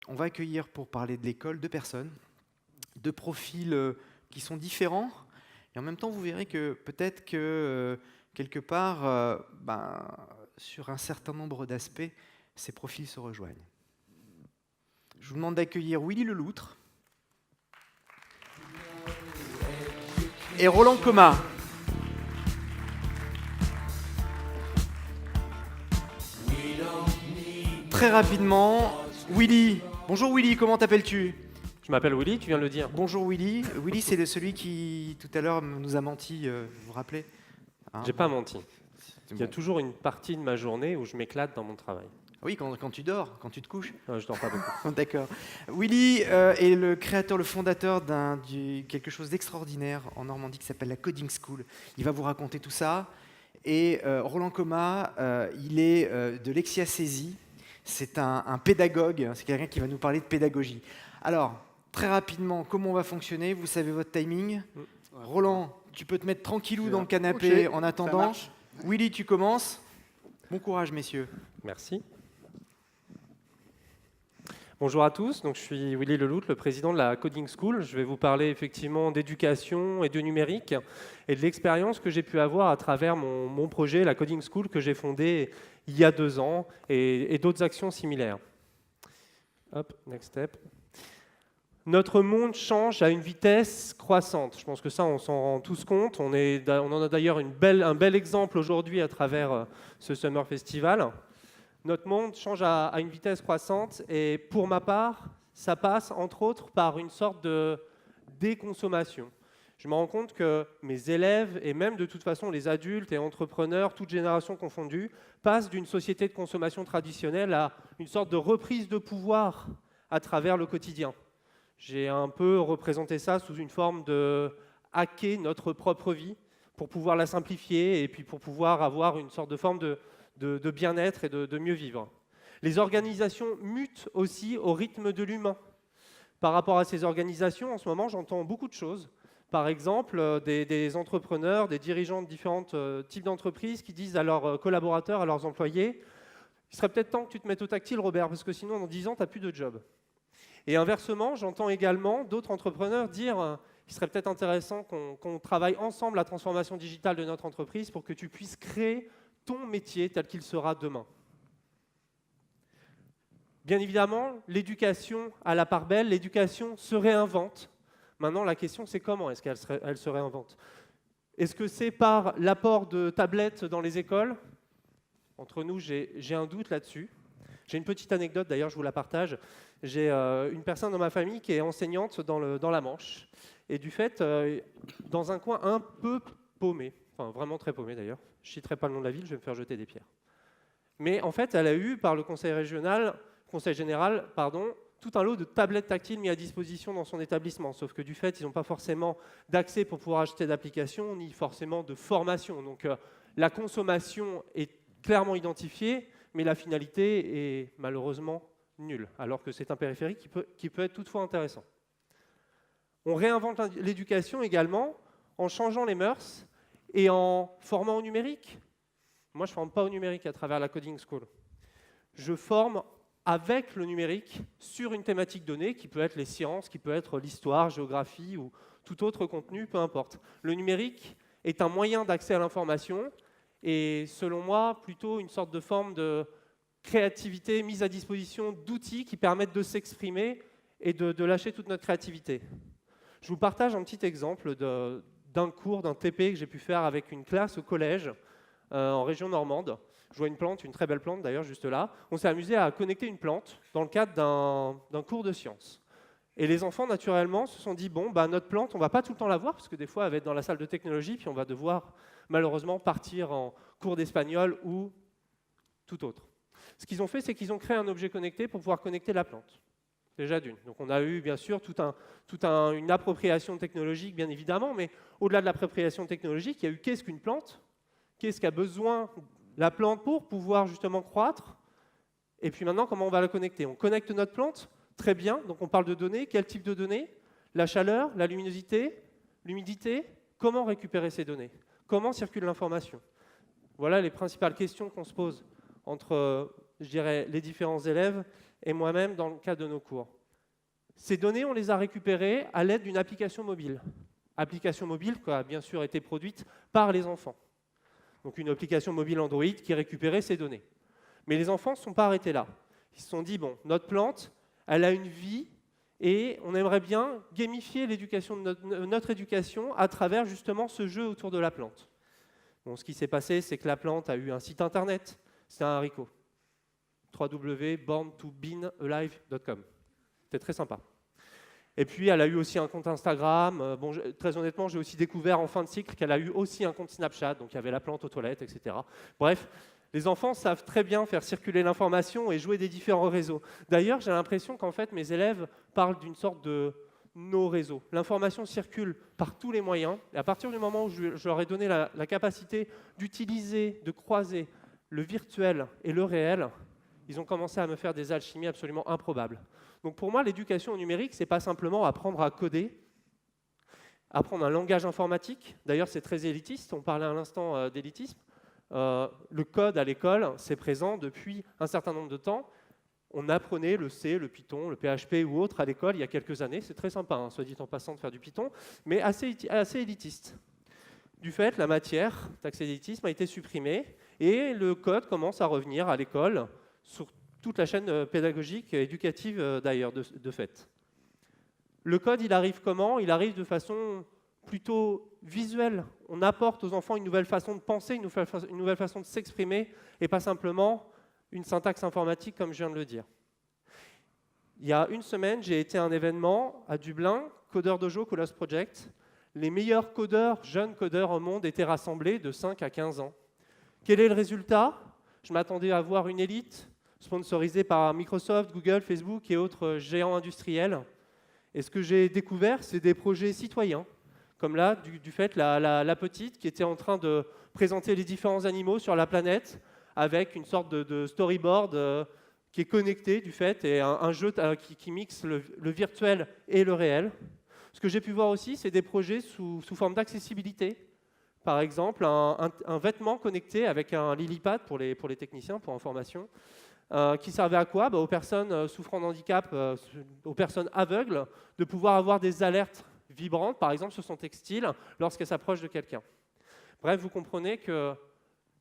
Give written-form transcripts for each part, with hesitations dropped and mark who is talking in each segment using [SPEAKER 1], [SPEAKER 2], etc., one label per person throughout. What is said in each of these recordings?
[SPEAKER 1] on va accueillir pour parler de l'école 2 personnes, 2 profils qui sont différents. Et en même temps, vous verrez que peut-être que quelque part, sur un certain nombre d'aspects, ces profils se rejoignent. Je vous demande d'accueillir Willy Leloutre et Roland Coma. Très rapidement, Willy. Bonjour Willy, comment t'appelles-tu ?
[SPEAKER 2] Je m'appelle Willy, tu viens de le dire.
[SPEAKER 1] Bonjour Willy. Willy, c'est celui qui, tout à l'heure, nous a menti, vous vous rappelez ? Hein,
[SPEAKER 2] J'ai pas menti. Il y a
[SPEAKER 1] bon.
[SPEAKER 2] toujours une partie de ma journée où je m'éclate dans mon travail.
[SPEAKER 1] Oui, quand tu dors, quand tu te couches.
[SPEAKER 2] Je dors pas beaucoup.
[SPEAKER 1] D'accord. Willy est le créateur, le fondateur quelque chose d'extraordinaire en Normandie qui s'appelle la Coding School. Il va vous raconter tout ça. Et Roland Coma, il est de l'Exia-Césie. C'est un pédagogue, c'est quelqu'un qui va nous parler de pédagogie. Alors, très rapidement, comment on va fonctionner ? Vous savez votre timing ? Roland, tu peux te mettre tranquillou dans le canapé en attendant. Willy, tu commences. Bon courage, messieurs.
[SPEAKER 2] Merci. Bonjour à tous, donc je suis Willy Leloutre, le président de la Coding School. Je vais vous parler effectivement d'éducation et de numérique et de l'expérience que j'ai pu avoir à travers mon projet, la Coding School, que j'ai fondé il y a 2 ans et d'autres actions similaires. Hop, next step. Notre monde change à une vitesse croissante. Je pense que ça, on s'en rend tous compte. On en a d'ailleurs un bel exemple aujourd'hui à travers ce Summer Festival. Notre monde change à une vitesse croissante et pour ma part, ça passe entre autres par une sorte de déconsommation. Je me rends compte que mes élèves et même de toute façon les adultes et entrepreneurs, toutes générations confondues, passent d'une société de consommation traditionnelle à une sorte de reprise de pouvoir à travers le quotidien. J'ai un peu représenté ça sous une forme de hacker notre propre vie pour pouvoir la simplifier et puis pour pouvoir avoir une sorte de forme de bien-être et de mieux vivre. Les organisations mutent aussi au rythme de l'humain. Par rapport à ces organisations, en ce moment, j'entends beaucoup de choses. Par exemple, des entrepreneurs, des dirigeants de différents types d'entreprises qui disent à leurs collaborateurs, à leurs employés, « Il serait peut-être temps que tu te mettes au tactile, Robert, parce que sinon, dans 10 ans, tu n'as plus de job. » Et inversement, j'entends également d'autres entrepreneurs dire « Il serait peut-être intéressant qu'on travaille ensemble la transformation digitale de notre entreprise pour que tu puisses créer ton métier tel qu'il sera demain. » Bien évidemment, l'éducation a la part belle, l'éducation se réinvente. Maintenant, la question, c'est comment est-ce qu'elle se réinvente ? Est-ce que c'est par l'apport de tablettes dans les écoles ? Entre nous, j'ai un doute là-dessus. J'ai une petite anecdote, d'ailleurs, je vous la partage. J'ai une personne dans ma famille qui est enseignante dans la Manche. Et du fait, dans un coin un peu paumé, enfin vraiment très paumé d'ailleurs, je ne citerai pas le nom de la ville, je vais me faire jeter des pierres. Mais en fait, elle a eu, par le conseil général, tout un lot de tablettes tactiles mis à disposition dans son établissement. Sauf que du fait, ils n'ont pas forcément d'accès pour pouvoir acheter d'applications, ni forcément de formation. Donc la consommation est clairement identifiée, mais la finalité est malheureusement nulle, alors que c'est un périphérique qui peut être toutefois intéressant. On réinvente l'éducation également en changeant les mœurs et en formant au numérique. Moi, je ne forme pas au numérique à travers la Coding School. Je forme avec le numérique sur une thématique donnée, qui peut être les sciences, qui peut être l'histoire, géographie ou tout autre contenu, peu importe. Le numérique est un moyen d'accès à l'information et, selon moi, plutôt une sorte de forme de créativité mise à disposition d'outils qui permettent de s'exprimer et de lâcher toute notre créativité. Je vous partage un petit exemple d'un cours, d'un TP que j'ai pu faire avec une classe au collège en région normande. Je vois une plante, une très belle plante d'ailleurs, juste là. On s'est amusé à connecter une plante dans le cadre d'un cours de sciences. Et les enfants, naturellement, se sont dit, bon, notre plante, on ne va pas tout le temps la voir, parce que des fois, elle va être dans la salle de technologie, puis on va devoir, malheureusement, partir en cours d'espagnol ou tout autre. Ce qu'ils ont fait, c'est qu'ils ont créé un objet connecté pour pouvoir connecter la plante. Déjà d'une. Donc on a eu, bien sûr, une appropriation technologique, bien évidemment, mais au-delà de l'appropriation technologique, il y a eu qu'est-ce qu'une plante ? Qu'est-ce qu'a besoin la plante pour pouvoir justement croître ? Et puis maintenant, comment on va la connecter ? On connecte notre plante ? Très bien. Donc on parle de données. Quel type de données ? La chaleur, la luminosité, l'humidité ? Comment récupérer ces données ? Comment circule l'information ? Voilà les principales questions qu'on se pose entre, je dirais, les différents élèves et moi-même dans le cadre de nos cours. Ces données, on les a récupérées à l'aide d'une application mobile. Application mobile qui a bien sûr été produite par les enfants. Donc une application mobile Android qui récupérait ces données. Mais les enfants ne sont pas arrêtés là. Ils se sont dit, bon, notre plante, elle a une vie et on aimerait bien gamifier l'éducation de notre éducation à travers justement ce jeu autour de la plante. Bon, ce qui s'est passé, c'est que la plante a eu un site internet, c'était un haricot. www.borntobeanalive.com. C'était très sympa. Et puis, elle a eu aussi un compte Instagram. Bon, très honnêtement, j'ai aussi découvert en fin de cycle qu'elle a eu aussi un compte Snapchat, donc il y avait la plante aux toilettes, etc. Bref, les enfants savent très bien faire circuler l'information et jouer des différents réseaux. D'ailleurs, j'ai l'impression qu'en fait, mes élèves parlent d'une sorte de nos réseaux. L'information circule par tous les moyens, et à partir du moment où je leur ai donné la capacité d'utiliser, de croiser le virtuel et le réel, ils ont commencé à me faire des alchimies absolument improbables. Donc pour moi, l'éducation au numérique, ce n'est pas simplement apprendre à coder, apprendre un langage informatique. D'ailleurs, c'est très élitiste, on parlait à l'instant d'élitisme. Le code à l'école, c'est présent depuis un certain nombre de temps. On apprenait le C, le Python, le PHP ou autre à l'école il y a quelques années. C'est très sympa, hein, soit dit en passant, de faire du Python, mais assez élitiste. Du fait, la matière d'accès-élitisme a été supprimée et le code commence à revenir à l'école sur toute la chaîne pédagogique et éducative d'ailleurs, de fait. Le code, il arrive comment? Il arrive de façon plutôt visuelle. On apporte aux enfants une nouvelle façon de penser, une nouvelle façon de s'exprimer, et pas simplement une syntaxe informatique, comme je viens de le dire. Il y a une semaine, j'ai été à un événement à Dublin, Codeur Dojo, Colos Project. Les meilleurs codeurs, jeunes codeurs au monde étaient rassemblés de 5 à 15 ans. Quel est le résultat? Je m'attendais à voir une élite sponsorisée par Microsoft, Google, Facebook et autres géants industriels. Et ce que j'ai découvert, c'est des projets citoyens, comme là, du fait, la petite qui était en train de présenter les différents animaux sur la planète avec une sorte de storyboard qui est connecté, du fait, et un jeu qui mixe le virtuel et le réel. Ce que j'ai pu voir aussi, c'est des projets sous forme d'accessibilité. Par exemple, un vêtement connecté avec un lily-pad pour les techniciens, pour information, qui servait à quoi? Aux personnes souffrant de handicap, aux personnes aveugles, de pouvoir avoir des alertes vibrantes, par exemple sur son textile, lorsqu'elle s'approche de quelqu'un. Bref, vous comprenez que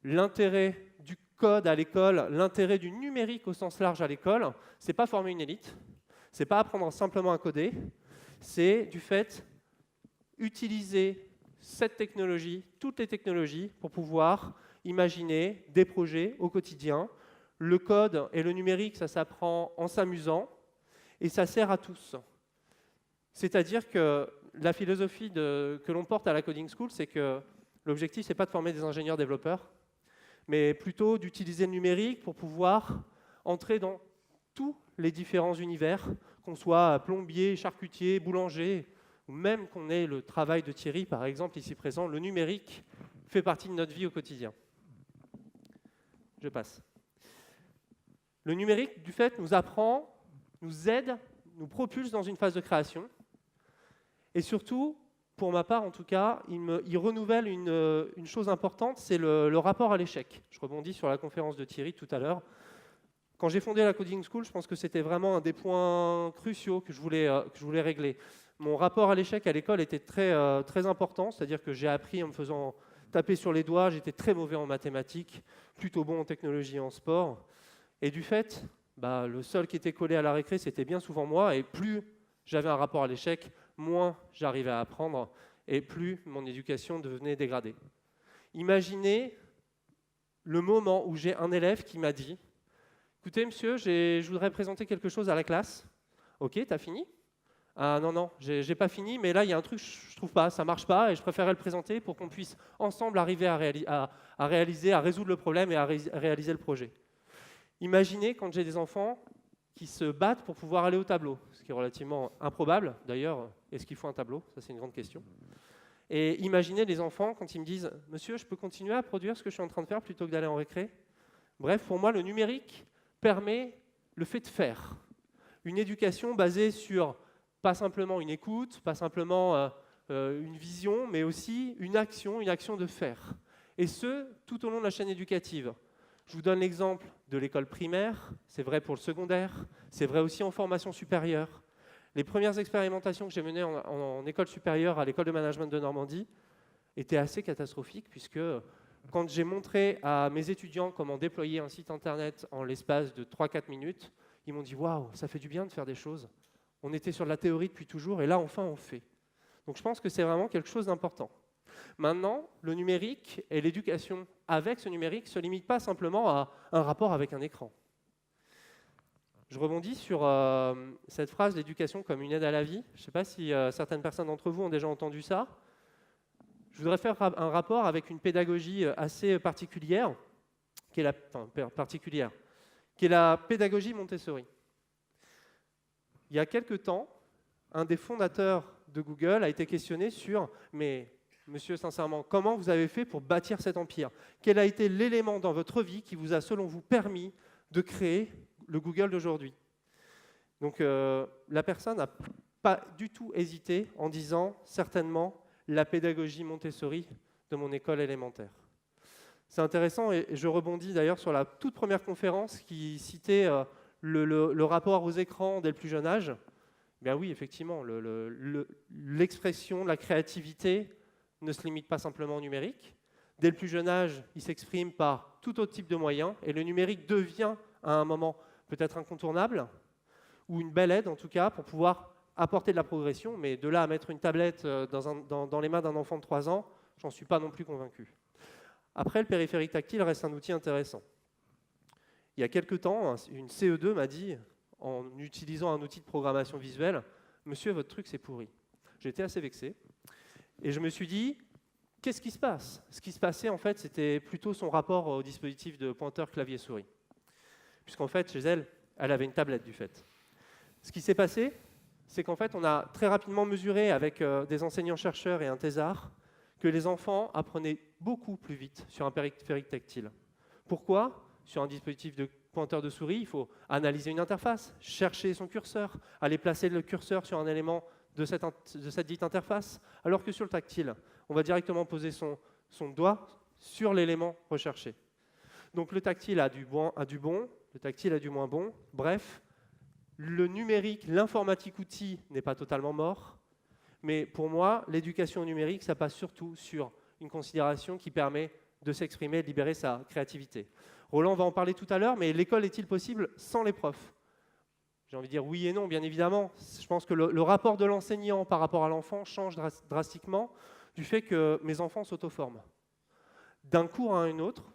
[SPEAKER 2] l'intérêt du code à l'école, l'intérêt du numérique au sens large à l'école, c'est pas former une élite, c'est pas apprendre simplement à coder, c'est du fait utiliser cette technologie, toutes les technologies, pour pouvoir imaginer des projets au quotidien. Le code et le numérique, ça s'apprend en s'amusant et ça sert à tous. C'est-à-dire que la philosophie que l'on porte à la Coding School, c'est que l'objectif, ce n'est pas de former des ingénieurs développeurs, mais plutôt d'utiliser le numérique pour pouvoir entrer dans tous les différents univers, qu'on soit plombier, charcutier, boulanger, ou même qu'on ait le travail de Thierry, par exemple, ici présent, le numérique fait partie de notre vie au quotidien. Je passe. Le numérique, du fait, nous apprend, nous aide, nous propulse dans une phase de création. Et surtout, pour ma part en tout cas, il renouvelle une chose importante, c'est le rapport à l'échec. Je rebondis sur la conférence de Thierry tout à l'heure. Quand j'ai fondé la Coding School, je pense que c'était vraiment un des points cruciaux que je voulais régler. Mon rapport à l'échec à l'école était très important, c'est-à-dire que j'ai appris en me faisant taper sur les doigts, j'étais très mauvais en mathématiques, plutôt bon en technologie et en sport. Et du fait, le seul qui était collé à la récré, c'était bien souvent moi, et plus j'avais un rapport à l'échec, moins j'arrivais à apprendre, et plus mon éducation devenait dégradée. Imaginez le moment où j'ai un élève qui m'a dit « Écoutez, monsieur, je voudrais présenter quelque chose à la classe. » « Ok, t'as fini ?»« Ah non, j'ai pas fini, mais là, il y a un truc, je trouve pas, ça marche pas, et je préférais le présenter pour qu'on puisse ensemble arriver à résoudre le problème et à réaliser le projet. » Imaginez quand j'ai des enfants qui se battent pour pouvoir aller au tableau, ce qui est relativement improbable. D'ailleurs, est-ce qu'il faut un tableau? Ça, c'est une grande question. Et imaginez les enfants quand ils me disent « Monsieur, je peux continuer à produire ce que je suis en train de faire plutôt que d'aller en récré ?» Bref, pour moi, le numérique permet le fait de faire. Une éducation basée sur pas simplement une écoute, pas simplement une vision, mais aussi une action de faire. Et ce, tout au long de la chaîne éducative. Je vous donne l'exemple de l'école primaire, c'est vrai pour le secondaire, c'est vrai aussi en formation supérieure. Les premières expérimentations que j'ai menées en école supérieure à l'école de management de Normandie étaient assez catastrophiques, puisque quand j'ai montré à mes étudiants comment déployer un site internet en l'espace de 3-4 minutes, ils m'ont dit « Waouh, ça fait du bien de faire des choses. On était sur de la théorie depuis toujours, et là, enfin, on fait. » Donc je pense que c'est vraiment quelque chose d'important. Maintenant, le numérique et l'éducation avec ce numérique ne se limitent pas simplement à un rapport avec un écran. Je rebondis sur cette phrase, l'éducation comme une aide à la vie. Je ne sais pas si certaines personnes d'entre vous ont déjà entendu ça. Je voudrais faire un rapport avec une pédagogie assez particulière, qui est la pédagogie Montessori. Il y a quelque temps, un des fondateurs de Google a été questionné sur « Mais, monsieur, sincèrement, comment vous avez fait pour bâtir cet empire? Quel a été l'élément dans votre vie qui vous a, selon vous, permis de créer le Google d'aujourd'hui ?» Donc, la personne n'a pas du tout hésité en disant « Certainement, la pédagogie Montessori de mon école élémentaire. » C'est intéressant et je rebondis d'ailleurs sur la toute première conférence qui citait le rapport aux écrans dès le plus jeune âge. Bien oui, effectivement, l'expression, la créativité ne se limite pas simplement au numérique. Dès le plus jeune âge, il s'exprime par tout autre type de moyens et le numérique devient à un moment peut-être incontournable ou une belle aide en tout cas pour pouvoir apporter de la progression, mais de là à mettre une tablette dans les mains d'un enfant de 3 ans, j'en suis pas non plus convaincu. Après, le périphérique tactile reste un outil intéressant. Il y a quelque temps, une CE2 m'a dit, en utilisant un outil de programmation visuelle, « Monsieur, votre truc, c'est pourri. » J'étais assez vexé. Et je me suis dit, qu'est-ce qui se passe? Ce qui se passait, en fait, c'était plutôt son rapport au dispositif de pointeur clavier-souris. Puisqu'en fait, chez elle, elle avait une tablette, du fait. Ce qui s'est passé, c'est qu'en fait, on a très rapidement mesuré avec des enseignants-chercheurs et un thésard que les enfants apprenaient beaucoup plus vite sur un périphérique tactile. Pourquoi? Sur un dispositif de pointeur de souris, il faut analyser une interface, chercher son curseur, aller placer le curseur sur un élément de cette dite interface, alors que sur le tactile, on va directement poser son doigt sur l'élément recherché. Donc le tactile a du bon, le tactile a du moins bon, bref, le numérique, l'informatique outil n'est pas totalement mort, mais pour moi, l'éducation au numérique, ça passe surtout sur une considération qui permet de s'exprimer et de libérer sa créativité. Roland va en parler tout à l'heure, mais l'école est-il possible sans les profs? J'ai envie de dire oui et non, bien évidemment. Je pense que le rapport de l'enseignant par rapport à l'enfant change drastiquement du fait que mes enfants s'auto-forment. D'un cours à un autre,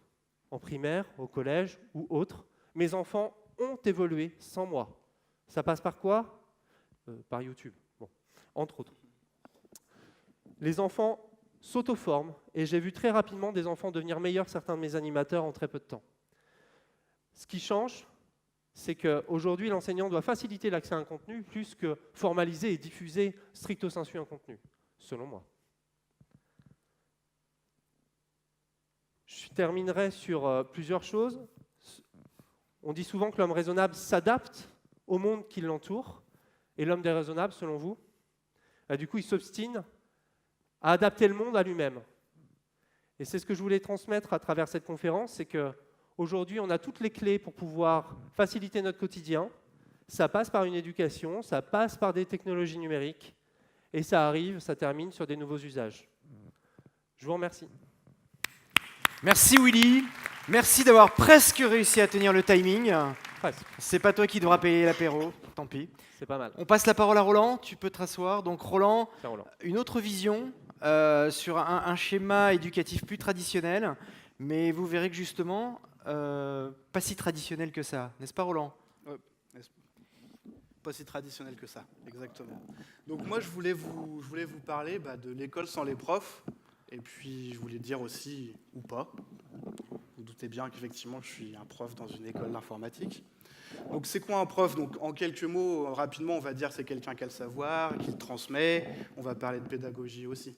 [SPEAKER 2] en primaire, au collège ou autre, mes enfants ont évolué sans moi. Ça passe par quoi? Par YouTube, bon, entre autres. Les enfants s'auto-forment et j'ai vu très rapidement des enfants devenir meilleurs que certains de mes animateurs en très peu de temps. Ce qui change, c'est qu'aujourd'hui, l'enseignant doit faciliter l'accès à un contenu plus que formaliser et diffuser stricto sensu un contenu, selon moi. Je terminerai sur plusieurs choses. On dit souvent que l'homme raisonnable s'adapte au monde qui l'entoure, et l'homme déraisonnable, selon vous, du coup, il s'obstine à adapter le monde à lui-même. Et c'est ce que je voulais transmettre à travers cette conférence, c'est qu'aujourd'hui, on a toutes les clés pour pouvoir faciliter notre quotidien. Ça passe par une éducation, ça passe par des technologies numériques, et ça termine sur des nouveaux usages. Je vous remercie.
[SPEAKER 1] Merci Willy. Merci d'avoir presque réussi à tenir le timing.
[SPEAKER 2] Presque.
[SPEAKER 1] C'est pas toi qui devras payer l'apéro, tant pis.
[SPEAKER 2] C'est pas mal.
[SPEAKER 1] On passe la parole à Roland, tu peux te rasseoir. Donc Roland,
[SPEAKER 2] Roland.
[SPEAKER 1] Une autre vision sur un schéma éducatif plus traditionnel, mais vous verrez que justement, pas si traditionnel que ça, n'est-ce pas Roland?
[SPEAKER 3] Pas si traditionnel que ça, exactement. Donc moi, je voulais vous parler de l'école sans les profs, et puis je voulais dire aussi, ou pas, vous doutez bien qu'effectivement, je suis un prof dans une école d'informatique. Donc c'est quoi un prof? Donc en quelques mots, rapidement, on va dire c'est quelqu'un qui a le savoir, qui le transmet, on va parler de pédagogie aussi.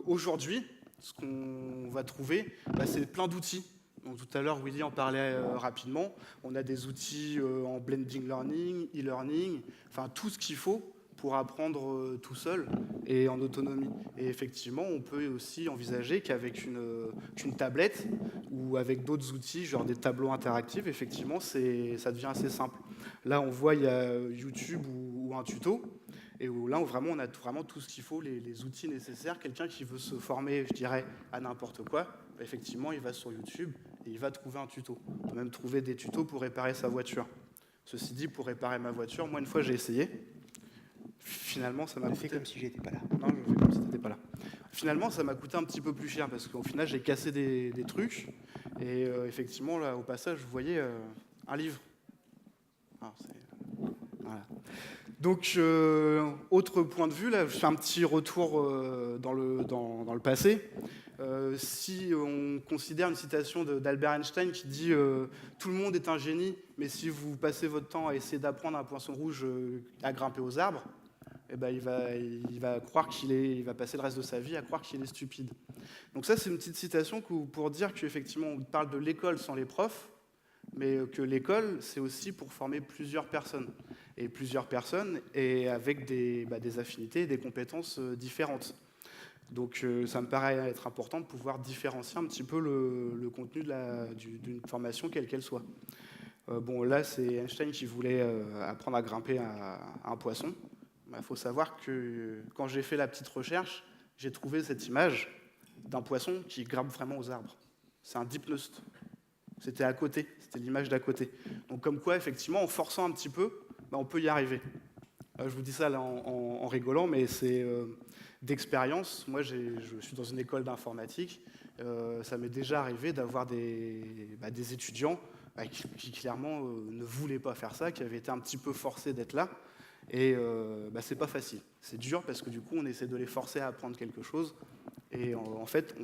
[SPEAKER 3] Aujourd'hui, ce qu'on va trouver, c'est plein d'outils. Donc, tout à l'heure, Willy en parlait rapidement. On a des outils en blending learning, e-learning, enfin tout ce qu'il faut pour apprendre tout seul et en autonomie. Et effectivement, on peut aussi envisager qu'avec une tablette ou avec d'autres outils, genre des tableaux interactifs, effectivement, ça devient assez simple. Là, on voit, il y a YouTube ou un tuto, et où là, vraiment, on a vraiment tout ce qu'il faut, les outils nécessaires. Quelqu'un qui veut se former, je dirais, à n'importe quoi, effectivement, il va sur YouTube et il va trouver un tuto. On peut même trouver des tutos pour réparer sa voiture. Ceci dit, pour réparer ma voiture, moi, une fois, j'ai essayé. Finalement, ça m'a coûté...
[SPEAKER 1] Fais comme si j'étais pas là.
[SPEAKER 3] Non, je fais comme si t'étais pas là. Finalement, ça m'a coûté un petit peu plus cher parce qu'au final, j'ai cassé des trucs. Et effectivement, là, au passage, vous voyez un livre. Ah, voilà. Donc, autre point de vue, là, je fais un petit retour dans le passé. Si on considère une citation d'Albert Einstein qui dit « Tout le monde est un génie, mais si vous passez votre temps à essayer d'apprendre à un poisson rouge à grimper aux arbres, eh ben, il va croire il va passer le reste de sa vie à croire qu'il est stupide. » Donc ça, c'est une petite citation pour dire qu'effectivement, on parle de l'école sans les profs, mais que l'école, c'est aussi pour former plusieurs personnes. Et plusieurs personnes et avec des affinités et des compétences différentes. Donc ça me paraît être important de pouvoir différencier un petit peu le contenu d'une formation, quelle qu'elle soit. Bon, là, c'est Einstein qui voulait apprendre à grimper à un poisson. Il faut savoir que quand j'ai fait la petite recherche, j'ai trouvé cette image d'un poisson qui grimpe vraiment aux arbres. C'est un dipneust. C'était à côté, c'était l'image d'à côté. Donc comme quoi, effectivement, en forçant un petit peu, on peut y arriver. Je vous dis ça là en rigolant, mais c'est d'expérience. Moi, je suis dans une école d'informatique. Ça m'est déjà arrivé d'avoir des étudiants qui clairement ne voulaient pas faire ça, qui avaient été un petit peu forcés d'être là. Et c'est pas facile. C'est dur parce que du coup, on essaie de les forcer à apprendre quelque chose. Et en fait,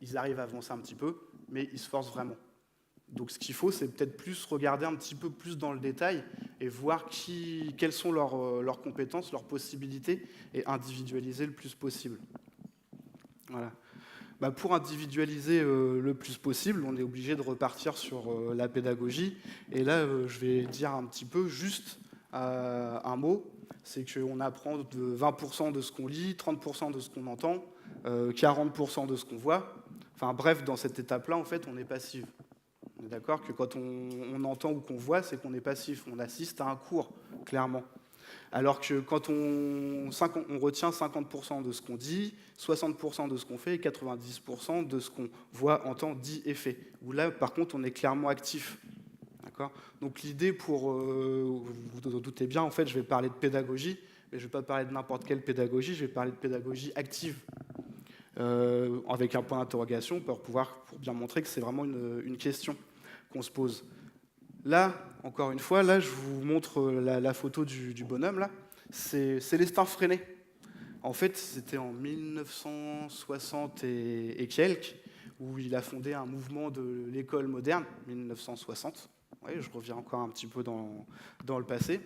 [SPEAKER 3] ils arrivent à avancer un petit peu, mais ils se forcent vraiment. Donc ce qu'il faut, c'est peut-être plus regarder un petit peu plus dans le détail et voir quelles sont leurs compétences, leurs possibilités, et individualiser le plus possible. Voilà. Pour individualiser le plus possible, on est obligé de repartir sur la pédagogie. Et là, je vais dire un petit peu juste un mot, c'est qu'on apprend de 20% de ce qu'on lit, 30% de ce qu'on entend, 40% de ce qu'on voit. Enfin bref, dans cette étape-là, en fait, on est passif. On est d'accord que quand on entend ou qu'on voit, c'est qu'on est passif. On assiste à un cours, clairement. Alors que quand on retient 50% de ce qu'on dit, 60% de ce qu'on fait et 90% de ce qu'on voit, entend, dit et fait. Où là, par contre, on est clairement actif. Donc l'idée vous vous doutez bien, en fait, je vais parler de pédagogie, mais je ne vais pas parler de n'importe quelle pédagogie, je vais parler de pédagogie active. Avec un point d'interrogation pour bien montrer que c'est vraiment une question qu'on se pose. Là, encore une fois, là, je vous montre la photo du bonhomme, là. C'est Célestin Freinet. En fait, c'était en 1960 et quelques, où il a fondé un mouvement de l'école moderne, 1960. Oui, je reviens encore un petit peu dans le passé.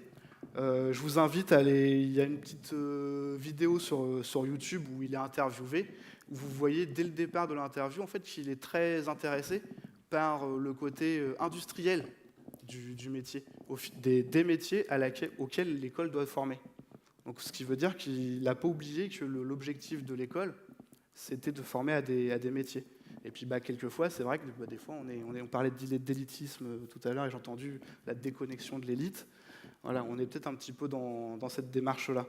[SPEAKER 3] Je vous invite à aller... Il y a une petite vidéo sur YouTube où il est interviewé, où vous voyez dès le départ de l'interview en fait, qu'il est très intéressé par le côté industriel du métier, des métiers auxquels l'école doit former. Donc, ce qui veut dire qu'il n'a pas oublié que l'objectif de l'école, c'était de former à des métiers. Et puis, quelquefois, c'est vrai que des fois, on parlait d'élitisme tout à l'heure, et j'ai entendu la déconnexion de l'élite. Voilà, on est peut-être un petit peu dans cette démarche-là.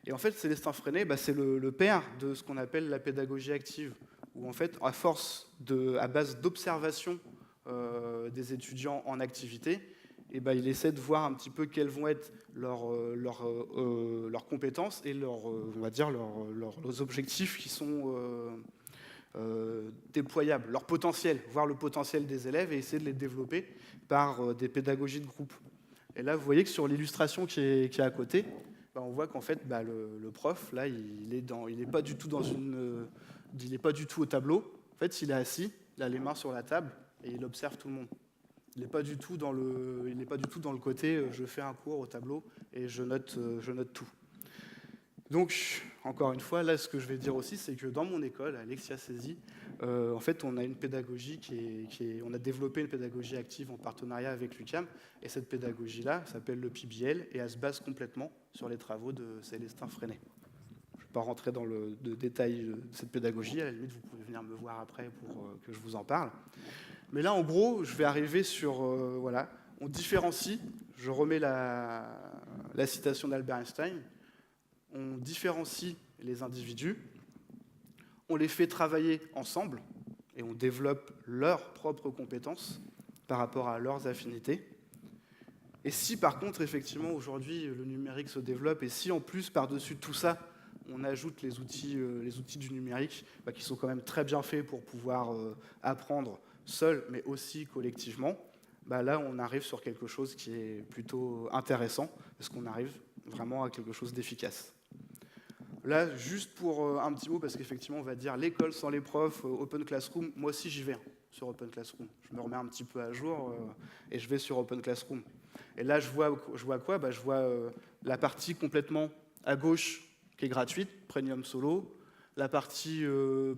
[SPEAKER 3] Et en fait, Célestin Freinet, c'est le père de ce qu'on appelle la pédagogie active, où en fait, à base d'observation des étudiants en activité, il essaie de voir un petit peu quelles vont être leurs compétences et leurs objectifs qui sont déployables, leur potentiel, voir le potentiel des élèves et essayer de les développer par des pédagogies de groupe. Et là, vous voyez que sur l'illustration qui est à côté, on voit qu'en fait, le prof, là, il n'est pas du tout il n'est pas du tout au tableau. En fait, il est assis, il a les mains sur la table et il observe tout le monde. Il n'est pas du tout dans le côté je fais un cours au tableau et je note tout. Donc, encore une fois, là, ce que je vais dire aussi, c'est que dans mon école, à Alexia Cesi, en fait, on a une pédagogie on a développé une pédagogie active en partenariat avec l'UQAM, et cette pédagogie-là s'appelle le PBL, et elle se base complètement sur les travaux de Célestin Freinet. Je ne vais pas rentrer dans le détail de cette pédagogie, à la limite, vous pouvez venir me voir après pour que je vous en parle. Mais là, en gros, je vais arriver sur... voilà, on différencie, je remets la citation d'Albert Einstein, on différencie les individus, on les fait travailler ensemble et on développe leurs propres compétences par rapport à leurs affinités. Et si par contre, effectivement, aujourd'hui, le numérique se développe et si en plus, par-dessus tout ça, on ajoute les outils du numérique qui sont quand même très bien faits pour pouvoir apprendre seul, mais aussi collectivement, là, on arrive sur quelque chose qui est plutôt intéressant, parce qu'on arrive vraiment à quelque chose d'efficace. Là, juste pour un petit mot, parce qu'effectivement, on va dire l'école sans les profs, Open Classroom, moi aussi j'y vais sur Open Classroom. Je me remets un petit peu à jour et je vais sur Open Classroom. Et là, je vois quoi ? Je vois la partie complètement à gauche qui est gratuite, Premium Solo, la partie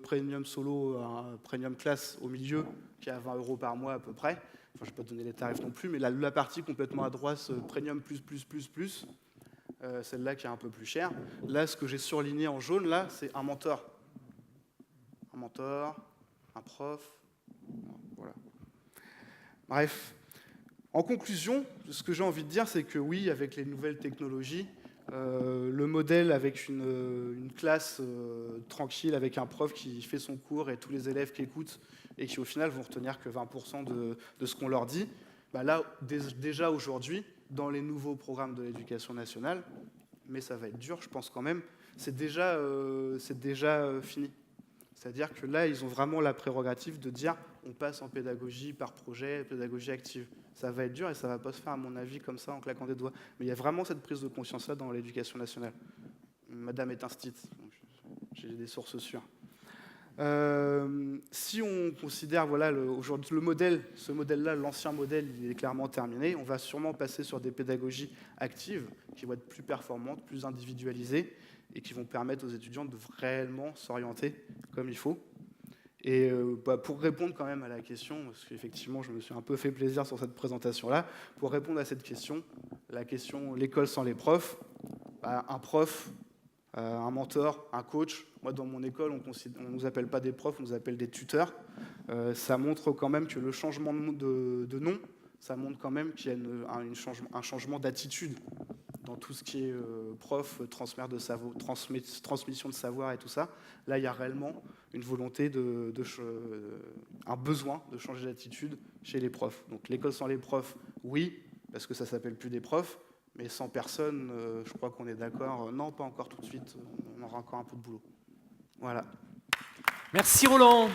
[SPEAKER 3] Premium Solo, Premium Class au milieu, qui est à 20 € par mois à peu près. Enfin, je ne vais pas donner les tarifs non plus, mais la partie complètement à droite, Premium plus, celle-là qui est un peu plus chère. Là, ce que j'ai surligné en jaune, là, c'est un mentor. Un mentor, un prof, voilà. Bref. En conclusion, ce que j'ai envie de dire, c'est que oui, avec les nouvelles technologies, le modèle avec une classe tranquille, avec un prof qui fait son cours et tous les élèves qui écoutent et qui au final vont retenir que 20% de ce qu'on leur dit, là, déjà aujourd'hui, dans les nouveaux programmes de l'éducation nationale, mais ça va être dur, je pense quand même, c'est déjà fini. C'est-à-dire que là, ils ont vraiment la prérogative de dire on passe en pédagogie par projet, pédagogie active. Ça va être dur et ça ne va pas se faire, à mon avis, comme ça, en claquant des doigts. Mais il y a vraiment cette prise de conscience-là dans l'éducation nationale. Madame est instite, donc j'ai des sources sûres. Si on considère aujourd'hui le modèle, ce modèle-là, l'ancien modèle, il est clairement terminé. On va sûrement passer sur des pédagogies actives qui vont être plus performantes, plus individualisées et qui vont permettre aux étudiants de réellement s'orienter comme il faut. Et pour répondre quand même à la question, parce qu'effectivement je me suis un peu fait plaisir sur cette présentation-là, pour répondre à cette question, la question l'école sans les profs, un prof, un mentor, un coach. Moi, dans mon école, on ne nous appelle pas des profs, on nous appelle des tuteurs. Ça montre quand même que le changement de nom, ça montre quand même qu'il y a un changement d'attitude dans tout ce qui est prof, transmission de savoir et tout ça. Là, il y a réellement une volonté, un besoin de changer d'attitude chez les profs. Donc l'école sans les profs, oui, parce que ça ne s'appelle plus des profs, mais sans personne, je crois qu'on est d'accord. Non, pas encore tout de suite, on aura encore un peu de boulot. Voilà.
[SPEAKER 1] Merci Roland.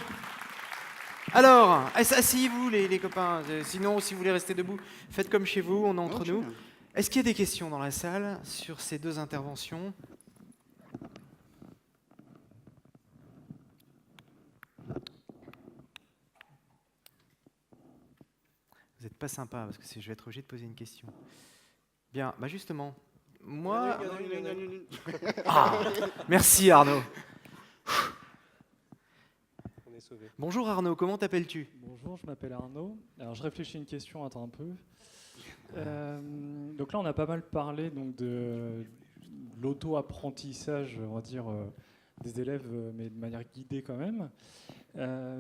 [SPEAKER 1] Alors, asseyez-vous les copains. Sinon, si vous voulez rester debout, faites comme chez vous, on est entre nous. Est-ce qu'il y a des questions dans la salle sur ces deux interventions ? Vous n'êtes pas sympa parce que je vais être obligé de poser une question. Bien, justement, moi... merci Arnaud.
[SPEAKER 2] On est sauvé.
[SPEAKER 1] Bonjour Arnaud, comment t'appelles-tu ?
[SPEAKER 4] Bonjour, je m'appelle Arnaud. Alors je réfléchis à une question, attends un peu. Donc là, on a pas mal parlé de l'auto-apprentissage, on va dire, des élèves, mais de manière guidée quand même.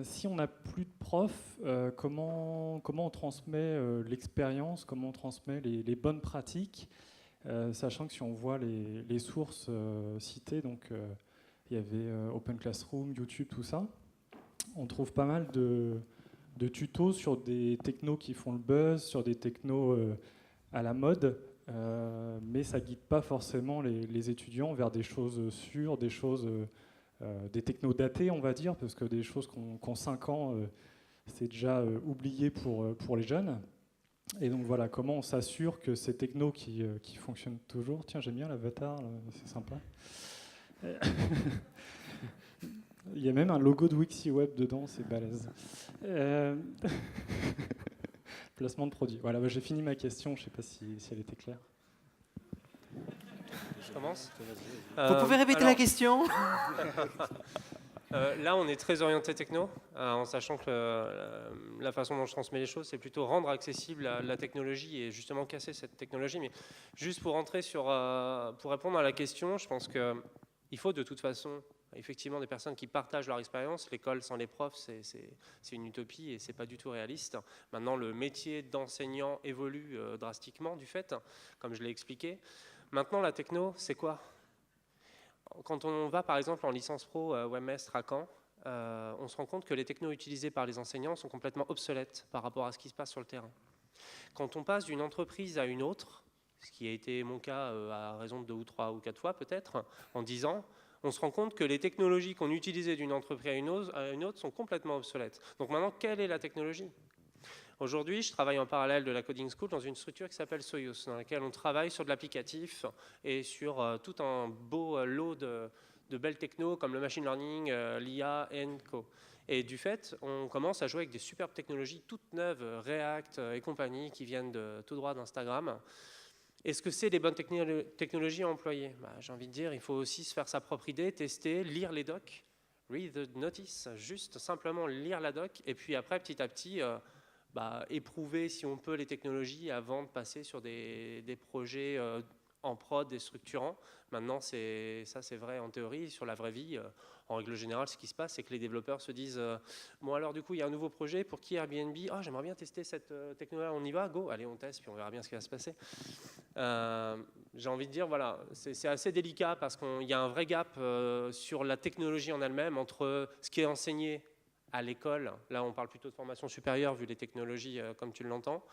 [SPEAKER 4] Si on n'a plus de profs, comment on transmet l'expérience, comment on transmet les bonnes pratiques, sachant que si on voit les sources citées, donc il y avait Open Classroom, YouTube, tout ça, on trouve pas mal de tutos sur des technos qui font le buzz, sur des technos à la mode, mais ça guide pas forcément les étudiants vers des choses sûres, des choses, des technos datés, on va dire, parce que des choses qui ont 5 ans, c'est déjà oublié pour les jeunes. Et donc voilà, comment on s'assure que ces technos qui fonctionnent toujours... Tiens, j'aime bien l'avatar, c'est sympa. Il y a même un logo de WixiWeb dedans, c'est balèze. Placement de produit. Voilà, j'ai fini ma question, je ne sais pas si elle était claire.
[SPEAKER 2] commence.
[SPEAKER 1] Vous pouvez répéter
[SPEAKER 2] alors,
[SPEAKER 1] la question?
[SPEAKER 2] Là, on est très orienté techno, en sachant que la façon dont je transmets les choses, c'est plutôt rendre accessible la technologie et justement casser cette technologie. Mais juste pour rentrer pour répondre à la question, je pense qu'il faut de toute façon effectivement des personnes qui partagent leur expérience. L'école sans les profs, c'est une utopie et c'est pas du tout réaliste. Maintenant, le métier d'enseignant évolue drastiquement du fait, comme je l'ai expliqué. Maintenant, la techno, c'est quoi ? Quand on va par exemple en licence pro Webmaster à Caen, on se rend compte que les technos utilisés par les enseignants sont complètement obsolètes par rapport à ce qui se passe sur le terrain. Quand on passe d'une entreprise à une autre, ce qui a été mon cas à raison de 2 ou 3 ou 4 fois peut-être, en 10 ans, on se rend compte que les technologies qu'on utilisait d'une entreprise à une autre sont complètement obsolètes. Donc maintenant, quelle est la technologie ? Aujourd'hui, je travaille en parallèle de la Coding School dans une structure qui s'appelle Soyuz, dans laquelle on travaille sur de l'applicatif et sur tout un beau lot de belles technos comme le machine learning, l'IA et co. Et du fait, on commence à jouer avec des superbes technologies toutes neuves, React et compagnie, qui viennent tout droit d'Instagram. Est-ce que c'est les bonnes technologies à employer ? J'ai envie de dire, il faut aussi se faire sa propre idée, tester, lire les docs, read the notice, juste simplement lire la doc, et puis après, petit à petit, éprouver si on peut les technologies avant de passer sur des projets en prod, des structurants. Maintenant, ça c'est vrai en théorie. Sur la vraie vie, en règle générale, ce qui se passe, c'est que les développeurs se disent bon alors du coup, il y a un nouveau projet, pour qui Airbnb ? Ah, j'aimerais bien tester cette technologie, on y va, go, allez, on teste, puis on verra bien ce qui va se passer. J'ai envie de dire, voilà, c'est assez délicat parce qu'il y a un vrai gap sur la technologie en elle-même entre ce qui est enseigné à l'école, là on parle plutôt de formation supérieure vu les technologies comme tu l'entends,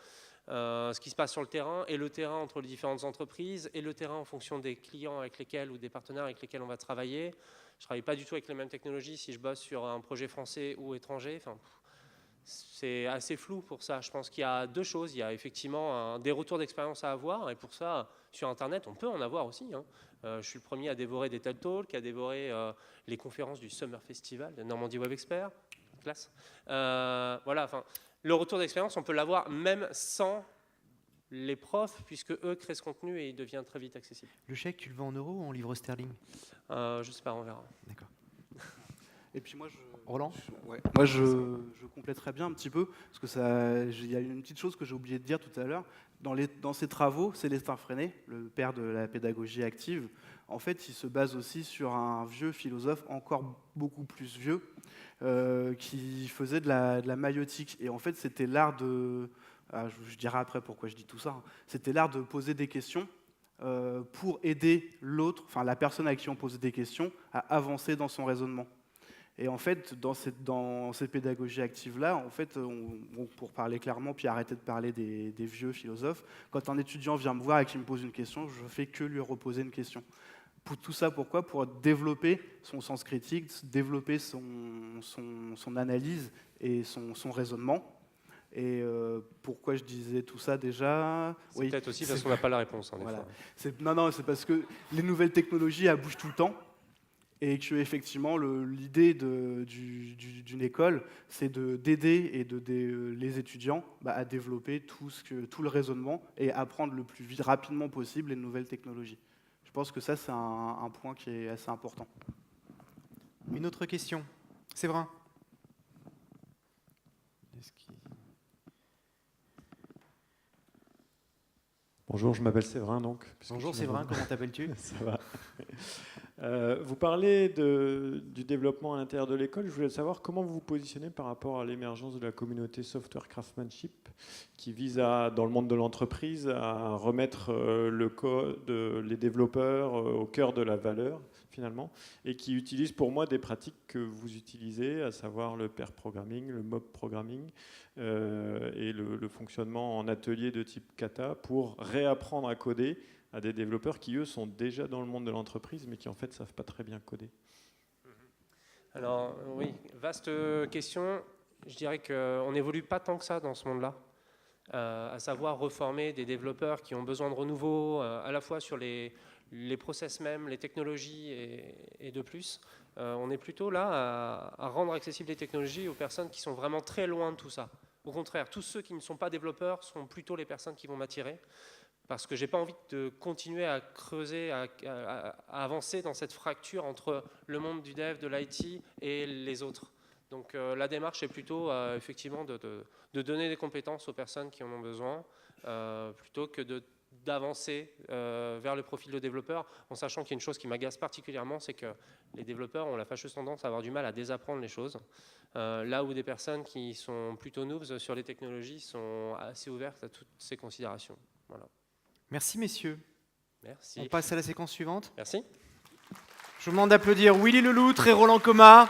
[SPEAKER 2] ce qui se passe sur le terrain et le terrain entre les différentes entreprises et le terrain en fonction des clients avec lesquels ou des partenaires avec lesquels on va travailler. Je ne travaille pas du tout avec les mêmes technologies si je bosse sur un projet français ou étranger. Enfin, c'est assez flou pour ça. Je pense qu'il y a 2 choses. Il y a effectivement des retours d'expérience à avoir et pour ça, sur Internet, on peut en avoir aussi. Je suis le premier à dévorer des TED Talks, à dévorer les conférences du Summer Festival de Normandie Web Expert. Classe. Voilà, enfin, le retour d'expérience, on peut l'avoir même sans les profs, puisque eux créent ce contenu et il devient très vite accessible.
[SPEAKER 1] Le chèque, tu le vends en euros ou en livres sterling?
[SPEAKER 2] Je sais pas, on verra.
[SPEAKER 1] D'accord.
[SPEAKER 3] Et puis moi,
[SPEAKER 1] Roland?
[SPEAKER 3] je compléterais bien un petit peu, parce que il y a une petite chose que j'ai oublié de dire tout à l'heure. Dans ses travaux, Célestin Freinet, le père de la pédagogie active, en fait, il se base aussi sur un vieux philosophe, encore beaucoup plus vieux, qui faisait de la maïotique. Et en fait, c'était l'art de... je dirai après pourquoi je dis tout ça. Hein. C'était l'art de poser des questions pour aider l'autre, enfin la personne à qui on posait des questions, à avancer dans son raisonnement. Et en fait, dans ces pédagogies actives-là, en fait, pour parler clairement, puis arrêter de parler des vieux philosophes, quand un étudiant vient me voir et qu'il me pose une question, je ne fais que lui reposer une question. Pour tout ça, pourquoi ? Pour développer son sens critique, développer son analyse et son raisonnement. Et pourquoi je disais tout ça déjà ?
[SPEAKER 2] C'est peut-être aussi parce qu'on n'a pas la réponse.
[SPEAKER 3] Voilà. Non, c'est parce que les nouvelles technologies, elles bougent tout le temps. Et que effectivement, l'idée d'une école, c'est d'aider et les étudiants à développer tout le raisonnement et apprendre le plus rapidement possible les nouvelles technologies. Je pense que ça, c'est un point qui est assez important.
[SPEAKER 1] Une autre question. Séverin.
[SPEAKER 5] Bonjour, je m'appelle Séverin donc.
[SPEAKER 1] Bonjour Séverin, comment t'appelles-tu ?
[SPEAKER 5] Ça va. Vous parlez du développement à l'intérieur de l'école. Je voulais savoir comment vous vous positionnez par rapport à l'émergence de la communauté Software Craftsmanship qui vise dans le monde de l'entreprise à remettre le code, les développeurs au cœur de la valeur finalement, et qui utilise pour moi des pratiques que vous utilisez, à savoir le pair programming, le mob programming et le fonctionnement en atelier de type kata pour réapprendre à coder à des développeurs qui, eux, sont déjà dans le monde de l'entreprise, mais qui, en fait, ne savent pas très bien coder.
[SPEAKER 2] Alors, oui, vaste question. Je dirais qu'on n'évolue pas tant que ça dans ce monde-là, à savoir reformer des développeurs qui ont besoin de renouveau, à la fois sur les process même, les technologies et de plus. On est plutôt là à rendre accessibles les technologies aux personnes qui sont vraiment très loin de tout ça. Au contraire, tous ceux qui ne sont pas développeurs sont plutôt les personnes qui vont m'attirer. parce que j'ai pas envie de continuer à creuser, à avancer dans cette fracture entre le monde du dev, de l'IT et les autres. Donc la démarche est plutôt effectivement de donner des compétences aux personnes qui en ont besoin, plutôt que d'avancer vers le profil de développeur, en sachant qu'il y a une chose qui m'agace particulièrement, c'est que les développeurs ont la fâcheuse tendance à avoir du mal à désapprendre les choses, là où des personnes qui sont plutôt noobs sur les technologies sont assez ouvertes à toutes ces considérations. Voilà.
[SPEAKER 1] Merci messieurs.
[SPEAKER 2] Merci.
[SPEAKER 1] On passe à la séquence suivante.
[SPEAKER 2] Merci.
[SPEAKER 1] Je vous demande d'applaudir Willy Leloutre et Roland Coma.